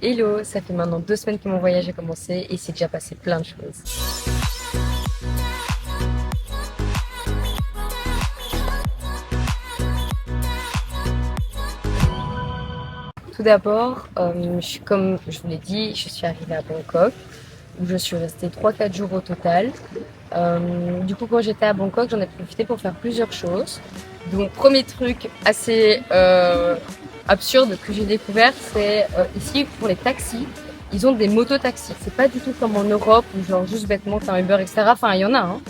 Hello, ça fait maintenant 2 semaines que mon voyage a commencé et c'est déjà passé plein de choses. Tout d'abord, comme je vous l'ai dit, je suis arrivée à Bangkok où je suis restée 3-4 jours au total. Du coup, quand j'étais à Bangkok, j'en ai profité pour faire plusieurs choses. Donc, premier truc assez absurde que j'ai découvert, c'est ici pour les taxis, ils ont des mototaxis. C'est pas du tout comme en Europe où genre juste bêtement t'as un Uber, etc. Enfin, il y en a, hein.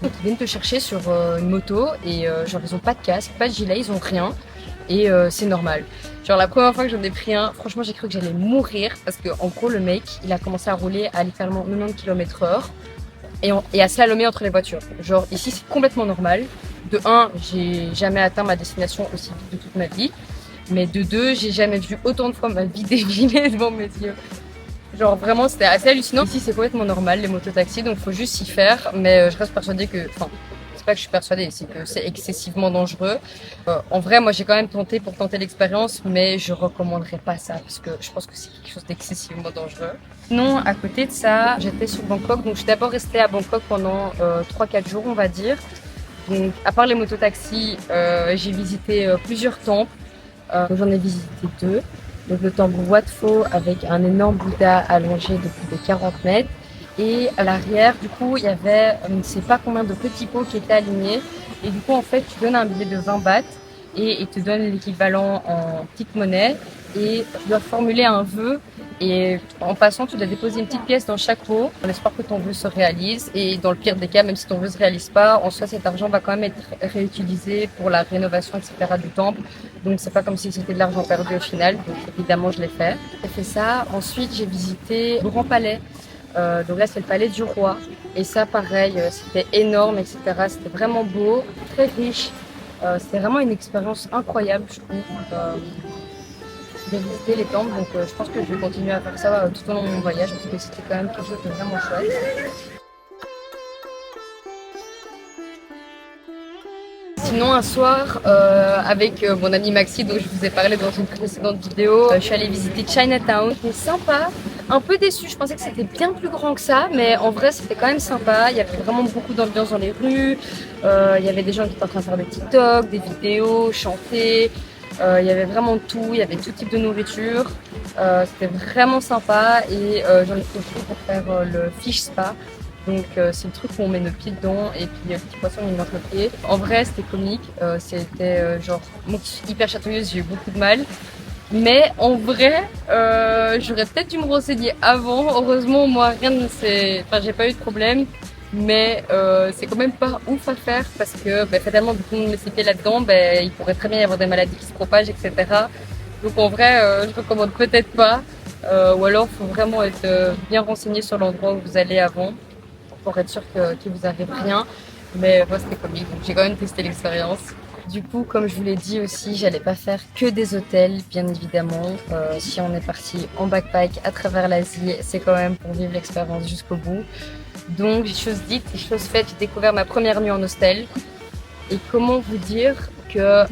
Donc, ils viennent te chercher sur une moto et genre ils ont pas de casque, pas de gilet, ils ont rien et c'est normal. Genre la première fois que j'en ai pris un, franchement j'ai cru que j'allais mourir parce que en gros le mec il a commencé à rouler à littéralement 90 km/h et à slalomer entre les voitures. Genre ici c'est complètement normal. De un, j'ai jamais atteint ma destination aussi vite de toute ma vie. Mais de deux, j'ai jamais vu autant de fois ma vie défiler devant mes yeux. Genre vraiment c'était assez hallucinant. Ici c'est complètement normal les mototaxis donc faut juste s'y faire. Mais je reste persuadée que, enfin c'est pas que je suis persuadée, c'est que c'est excessivement dangereux. En vrai moi j'ai quand même tenté pour tenter l'expérience mais je recommanderais pas ça parce que je pense que c'est quelque chose d'excessivement dangereux. Non, à côté de ça, j'étais sur Bangkok donc je suis d'abord restée à Bangkok pendant 3-4 jours on va dire. Donc à part les mototaxis, j'ai visité plusieurs temples. J'en ai visité deux. Donc le temple Wat Pho avec un énorme Bouddha allongé de plus de 40 mètres. Et à l'arrière, du coup, il y avait on ne sait pas combien de petits pots qui étaient alignés. Et du coup, en fait, tu donnes un billet de 20 bahts et ils te donnent l'équivalent en petite monnaie. Et tu dois formuler un vœu. Et en passant, tu dois déposer une petite pièce dans chaque pot en espoir que ton vœu se réalise. Et dans le pire des cas, même si ton vœu se réalise pas, en soi, cet argent va quand même être réutilisé pour la rénovation, etc. du temple. Donc c'est pas comme si c'était de l'argent perdu au final. Donc évidemment, je l'ai fait. J'ai fait ça. Ensuite, j'ai visité le Grand Palais. Donc là, c'est le palais du roi. Et ça, pareil, c'était énorme, etc. C'était vraiment beau, très riche. C'était vraiment une expérience incroyable, je trouve. J'ai visité les temples, donc je pense que je vais continuer à faire ça tout au long de mon voyage parce que c'était quand même quelque chose de vraiment chouette. Sinon, un soir, avec mon ami Maxi, dont je vous ai parlé dans une précédente vidéo, je suis allée visiter Chinatown. C'était sympa, un peu déçue, je pensais que c'était bien plus grand que ça, mais en vrai, c'était quand même sympa. Il y avait vraiment beaucoup d'ambiance dans les rues, il y avait des gens qui étaient en train de faire des TikTok, des vidéos, chanter. Il y avait vraiment tout, il y avait tout type de nourriture. C'était vraiment sympa et j'en ai profité pour faire le fish spa. Donc c'est le truc où on met nos pieds dedans et puis le petit poisson il met notre pied. En vrai c'était comique, c'était genre moi qui suis hyper chatouilleuse, j'ai eu beaucoup de mal. Mais en vrai, j'aurais peut-être dû me renseigner avant. Heureusement moi rien ne s'est, enfin j'ai pas eu de problème. Mais c'est quand même pas ouf à faire parce que fatalement vu que tout le monde met ses pieds là-dedans, il pourrait très bien y avoir des maladies qui se propagent, etc. Donc en vrai, je recommande peut-être pas. Ou alors faut vraiment être bien renseigné sur l'endroit où vous allez avant pour être sûr qu'il vous arrive rien. Mais moi, c'était comique, donc j'ai quand même testé l'expérience. Du coup, comme je vous l'ai dit aussi, j'allais pas faire que des hôtels, bien évidemment. Si on est parti en backpack à travers l'Asie, c'est quand même pour vivre l'expérience jusqu'au bout. Donc, chose dite et chose faite, j'ai découvert ma première nuit en hostel. Et comment vous dire que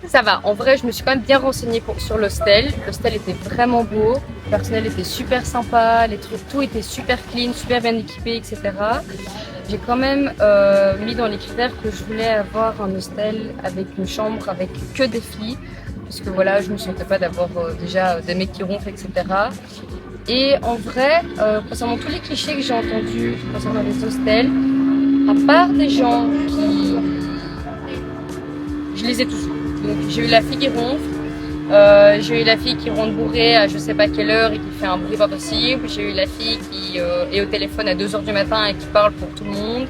ça va. En vrai, je me suis quand même bien renseignée sur l'hostel. L'hostel était vraiment beau. Le personnel était super sympa. Les trucs, tout était super clean, super bien équipé, etc. J'ai quand même mis dans les critères que je voulais avoir un hostel avec une chambre avec que des filles. Parce que voilà, je ne me sentais pas d'avoir déjà des mecs qui ronflent, etc. Et en vrai, concernant tous les clichés que j'ai entendus concernant les hostels, à part des gens qui... Je les ai tous. Donc j'ai eu la fille qui ronfle, j'ai eu la fille qui rentre bourrée à je sais pas quelle heure et qui fait un bruit pas possible, j'ai eu la fille qui est au téléphone à 2 heures du matin et qui parle pour tout le monde,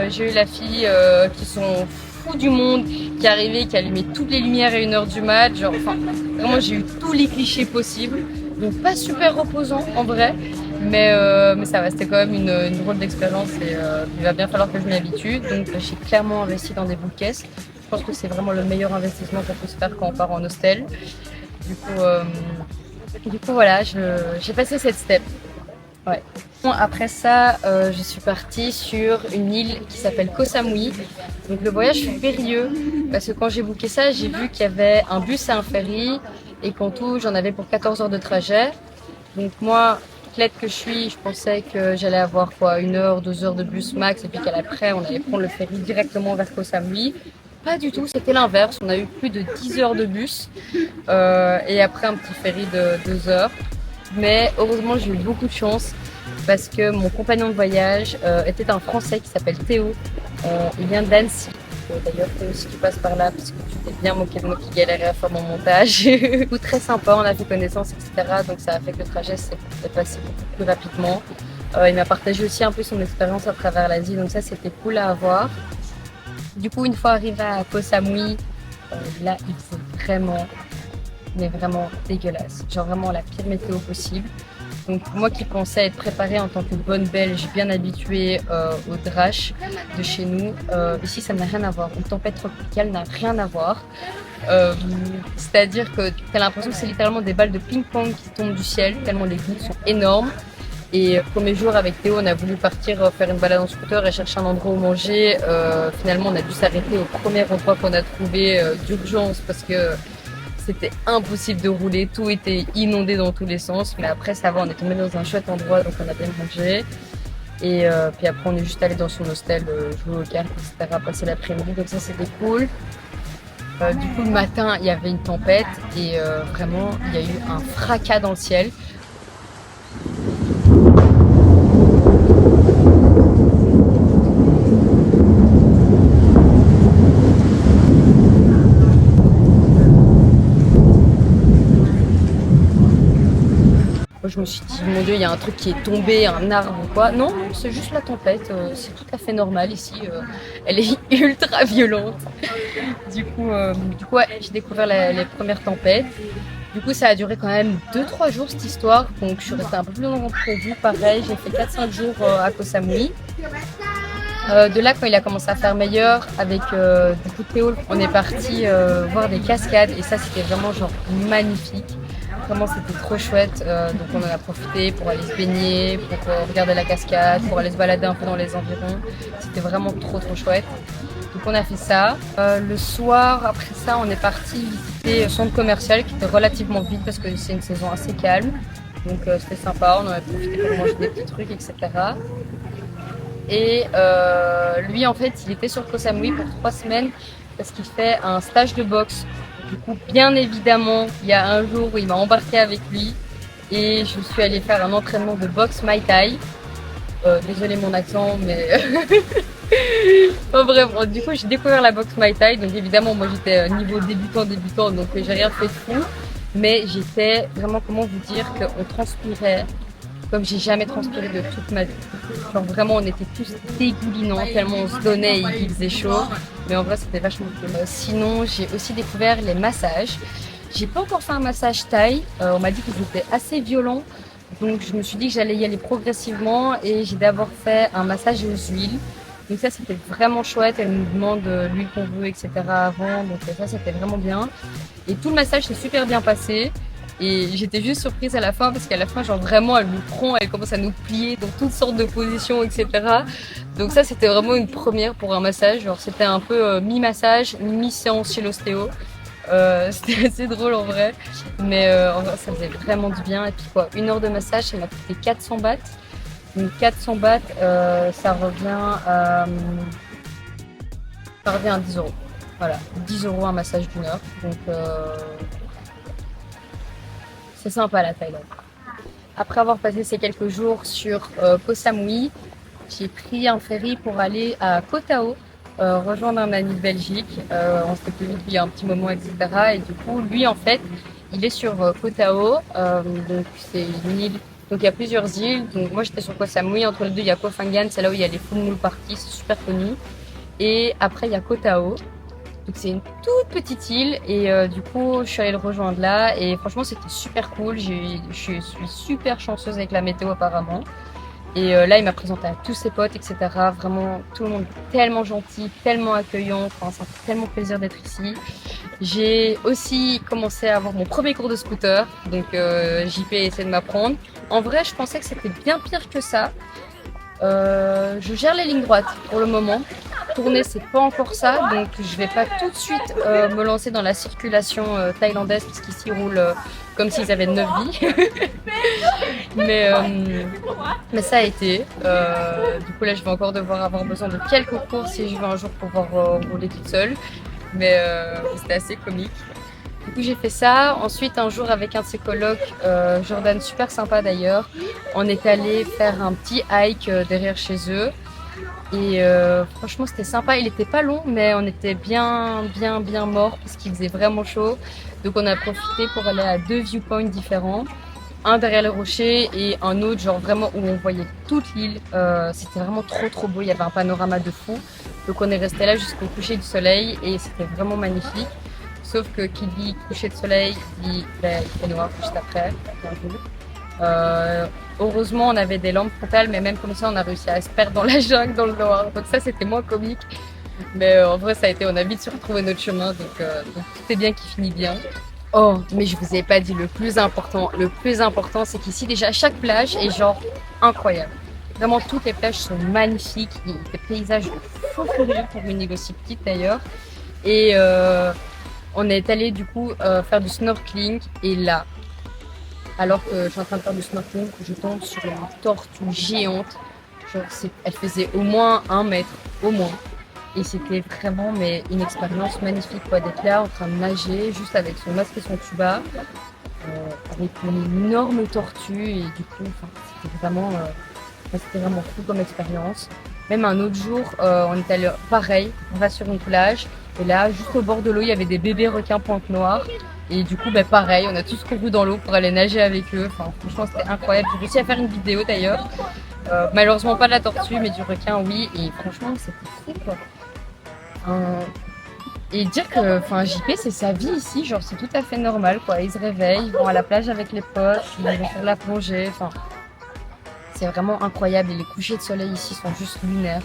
j'ai eu la fille qui sont fous du monde, qui est arrivée, qui allumait toutes les lumières à 1 heure du mat, genre enfin vraiment j'ai eu tous les clichés possibles, donc pas super reposant en vrai. Mais ça va, c'était quand même une drôle d'expérience et il va bien falloir que je m'y habitue. Donc j'ai clairement investi dans des boules caisses. Je pense que c'est vraiment le meilleur investissement qu'on peut se faire quand on part en hostel. Du coup voilà, j'ai passé cette step. Ouais. Bon, après ça, je suis partie sur une île qui s'appelle Koh Samui. Donc le voyage fut périlleux parce que quand j'ai booké ça, j'ai vu qu'il y avait un bus et un ferry et qu'en tout j'en avais pour 14 heures de trajet. Donc moi, athlète que je suis, je pensais que j'allais avoir quoi, 1 heure, 2 heures de bus max et puis qu'après on allait prendre le ferry directement vers Koh Samui. Pas du tout, c'était l'inverse. On a eu plus de 10 heures de bus et après un petit ferry de 2 heures. Mais heureusement, j'ai eu beaucoup de chance parce que mon compagnon de voyage était un Français qui s'appelle Théo. Il vient d'Annecy. D'ailleurs, Théo, si tu passes par là, parce que tu t'es bien moqué de moi qui galérais à faire mon montage. Du coup, très sympa, on a fait connaissance, etc. Donc ça a fait que le trajet s'est passé beaucoup plus rapidement. Il m'a partagé aussi un peu son expérience à travers l'Asie, donc ça c'était cool à avoir. Du coup, une fois arrivé à Koh Samui, là, il faisait vraiment, mais vraiment dégueulasse. Genre vraiment la pire météo possible. Donc moi qui pensais être préparée en tant que bonne Belge, bien habituée au drache de chez nous, ici ça n'a rien à voir. Une tempête tropicale n'a rien à voir. C'est-à-dire que tu as l'impression que c'est littéralement des balles de ping-pong qui tombent du ciel, tellement les gouttes sont énormes. Et premier jour avec Théo, on a voulu partir faire une balade en scooter et chercher un endroit où manger. Finalement, on a dû s'arrêter au premier endroit qu'on a trouvé d'urgence parce que c'était impossible de rouler. Tout était inondé dans tous les sens. Mais après, ça va, on est tombé dans un chouette endroit, donc on a bien mangé. Et puis après, on est juste allé dans son hostel jouer aux cartes, etc. Passer l'après-midi, donc ça, c'était cool. Du coup, le matin, il y avait une tempête et vraiment, il y a eu un fracas dans le ciel. Je me suis dit, mon Dieu, il y a un truc qui est tombé, un arbre ou quoi. Non, c'est juste la tempête. C'est tout à fait normal ici. Elle est ultra violente. Du coup, ouais, j'ai découvert les premières tempêtes. Du coup, ça a duré quand même 2-3 jours cette histoire. Donc, je suis restée un peu plus longtemps que prévu. Pareil, j'ai fait 4-5 jours à Koh Samui. De là, quand il a commencé à faire meilleur, avec du coup Théo, on est parti voir des cascades. Et ça, c'était vraiment genre magnifique. Vraiment, c'était trop chouette. Donc, on en a profité pour aller se baigner, pour regarder la cascade, pour aller se balader un peu dans les environs. C'était vraiment trop chouette. Donc, on a fait ça. Le soir, après ça, on est parti visiter le centre commercial qui était relativement vide parce que c'est une saison assez calme. Donc, c'était sympa. On en a profité pour manger des petits trucs, etc. Et lui, en fait, il était sur Koh Samui pour 3 semaines parce qu'il fait un stage de boxe. Du coup, bien évidemment, il y a un jour où il m'a embarqué avec lui et je suis allée faire un entraînement de boxe Muay Thai. Désolée mon accent, mais bref, du coup, j'ai découvert la boxe Muay Thai. Donc évidemment, moi j'étais niveau débutant, donc j'ai rien fait de fou. Mais j'étais vraiment, comment vous dire, qu'on transpirait comme j'ai jamais transpiré de toute ma vie. Genre vraiment, on était tous dégoulinants tellement on se donnait et il faisait chaud. Mais en vrai, c'était vachement cool. Sinon, j'ai aussi découvert les massages. J'ai pas encore fait un massage thaï. On m'a dit qu'ils étaient assez violents. Donc, je me suis dit que j'allais y aller progressivement. Et j'ai d'abord fait un massage aux huiles. Donc ça, c'était vraiment chouette. Elle nous demande l'huile qu'on veut, etc. avant. Donc ça, c'était vraiment bien. Et tout le massage s'est super bien passé. Et j'étais juste surprise à la fin parce qu'à la fin, genre vraiment, elle nous prend, elle commence à nous plier dans toutes sortes de positions, etc. Donc ça, c'était vraiment une première pour un massage. Genre, c'était un peu mi-massage, mi-séance chez l'ostéo. C'était assez drôle en vrai. Mais en vrai, ça faisait vraiment du bien. Et puis quoi, 1 heure de massage, ça m'a coûté 400 bahts. Donc 400 bahts, ça revient à 10 euros. Voilà, 10 euros un massage d'1 heure. Donc c'est sympa la Thaïlande. Après avoir passé ces quelques jours sur Koh Samui, j'ai pris un ferry pour aller à Koh Tao, rejoindre un ami de Belgique. On s'était plus vite il y a un petit moment, etc. Et du coup, lui, en fait, il est sur Koh Tao. Donc, c'est une île. Donc, il y a plusieurs îles. Donc, moi, j'étais sur Koh Samui. Entre les deux, il y a Koh Phangan. C'est là où il y a les Full Moon Party. C'est super connu. Et après, il y a Koh Tao. Donc c'est une toute petite île et du coup je suis allée le rejoindre là et franchement c'était super cool, je suis super chanceuse avec la météo apparemment et là il m'a présenté à tous ses potes etc. Vraiment tout le monde tellement gentil, tellement accueillant, enfin, ça fait tellement plaisir d'être ici. J'ai aussi commencé à avoir mon premier cours de scooter donc JP essaie de m'apprendre. En vrai je pensais que c'était bien pire que ça. Je gère les lignes droites pour le moment. tourner, c'est pas encore ça, donc je vais pas tout de suite me lancer dans la circulation thaïlandaise, parce qu'ici ils roulent comme s'ils avaient 9 vies. mais ça a été. Du coup là, je vais encore devoir avoir besoin de quelques cours si je veux un jour pouvoir rouler toute seule. Mais c'était assez comique. Du coup j'ai fait ça. Ensuite un jour avec un de ses colocs, Jordan, super sympa d'ailleurs, on est allé faire un petit hike derrière chez eux. Et franchement c'était sympa, il était pas long mais on était bien mort parce qu'il faisait vraiment chaud. Donc on a profité pour aller à 2 viewpoints différents. Un derrière les rochers et un autre genre vraiment où on voyait toute l'île. C'était vraiment trop beau, il y avait un panorama de fou. Donc on est resté là jusqu'au coucher du soleil et c'était vraiment magnifique. Sauf que qui dit coucher de soleil dit il fait noir juste après. Heureusement on avait des lampes frontales, mais même comme ça on a réussi à se perdre dans la jungle, dans le noir. Donc ça c'était moins comique. Mais en vrai ça a été, on a vite su retrouver notre chemin, donc tout est bien qui finit bien. Oh, mais je vous ai pas dit le plus important. Le plus important, c'est qu'ici, déjà, chaque plage est genre incroyable. Vraiment, toutes les plages sont magnifiques. Il y a des paysages de fou furieux pour une île aussi petite d'ailleurs. Et on est allé du coup faire du snorkeling. Et là, alors que je suis en train de faire du snorkeling, je tombe sur une tortue géante. Genre, elle faisait au moins 1 mètre, au moins. Et c'était vraiment une expérience magnifique d'être là en train de nager juste avec son masque et son tuba avec une énorme tortue et du coup c'était vraiment fou comme expérience. Même un autre jour on est allé pareil, on va sur une plage et là juste au bord de l'eau il y avait des bébés requins pointe noire et du coup pareil on a tous couru dans l'eau pour aller nager avec eux. Enfin franchement c'était incroyable, j'ai réussi à faire une vidéo d'ailleurs. Malheureusement pas de la tortue mais du requin oui, et franchement c'était fou quoi. Et dire que JP c'est sa vie ici, genre c'est tout à fait normal quoi. Ils se réveillent, ils vont à la plage avec les potes, ils vont faire la plongée, c'est vraiment incroyable et les couchers de soleil ici sont juste lunaires.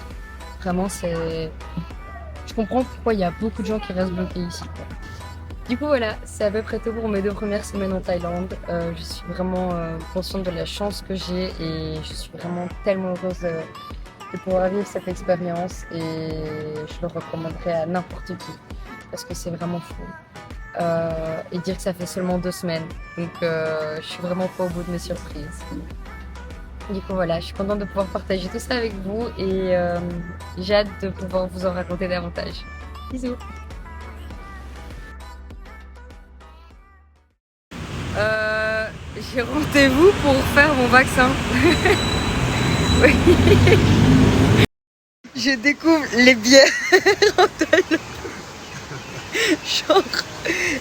Vraiment je comprends pourquoi il y a beaucoup de gens qui restent bloqués ici quoi. Du coup voilà, c'est à peu près tout pour mes 2 premières semaines en Thaïlande. Je suis vraiment consciente de la chance que j'ai et je suis vraiment tellement heureuse de pouvoir vivre cette expérience et je le recommanderais à n'importe qui parce que c'est vraiment fou. Et dire que ça fait seulement 2 semaines, donc je suis vraiment pas au bout de mes surprises. Du coup voilà, je suis contente de pouvoir partager tout ça avec vous et j'ai hâte de pouvoir vous en raconter davantage. Bisous. J'ai rendez-vous pour faire mon vaccin. Oui. Je découvre les bières en Thaïlande. Genre,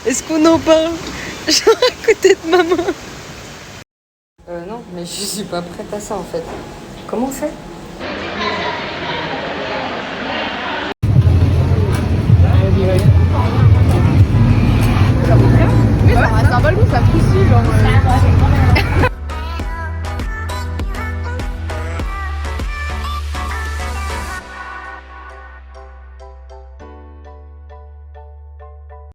est-ce qu'on en parle? Genre à côté de maman. Non, mais je suis pas prête à ça en fait. Comment on fait? Ça vaut le coup, ça pousse, genre.